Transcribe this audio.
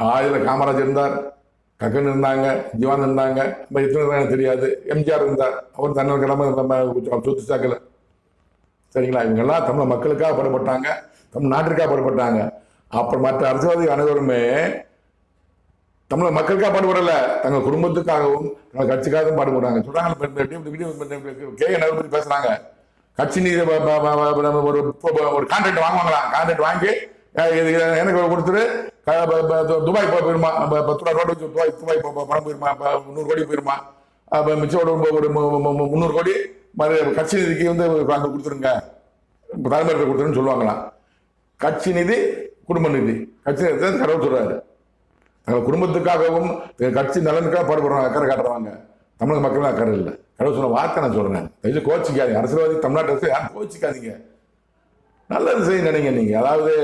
ஆயுத காமராஜர் இருந்தார், கக்கன் இருந்தாங்க, ஜீவான் இருந்தாங்க, எனக்கு தெரியாது, எம்ஜிஆர் இருந்தார். அவர் தன்னல் கிழமை சொத்து சாக்கல. சரிங்களா? இவங்கெல்லாம் தமிழ் மக்களுக்காக பாடுபட்டாங்க, தமிழ் நாட்டிற்காக பாடுபட்டாங்க. அப்புறம் மற்ற அரசியல்வாதி அனைவருமே தமிழக மக்களுக்காக பாடுபடல, தங்கள் குடும்பத்துக்காகவும் தங்கள் கட்சிக்காகவும் பாடுபடுறாங்க. சொல்றாங்க பத்தி பேசுறாங்க. கட்சி நீதி ஒரு கான்ட்ராக்ட் வாங்குவாங்களா, கான்ட்ராக்ட் வாங்கி எனக்கு கொடுத்துட்டு துபாய் போயிருமா, 10 ரூபா துபாய் பணம் போயிருமா, 100 கோடி போயிருமா, மிச்சம் ஒரு 300 கோடி கட்சி நிதிக்கு அங்க கொடுத்துருங்க, தலைமையில் கொடுத்துருன்னு சொல்லுவாங்களாம். கட்சி நிதி குடும்ப நிதி, கட்சி நிதி கடவுள் சொல்றாரு. தங்கள் குடும்பத்துக்காகவும் கட்சி நலனுக்காக பாடுபடுறாங்க, அக்கறை காட்டுறவாங்க. தமிழக மக்கள் அக்கறை இல்லை. கடவுள் சொன்ன வார்த்தை நான் சொல்றேன். தயவு கோச்சிக்காதீங்க. அரசியல்வாதி தமிழ்நாட்டு அரசு யாரும் கோச்சிக்காதீங்க. நல்லது செய்ய நினைங்க நீங்க. அதாவது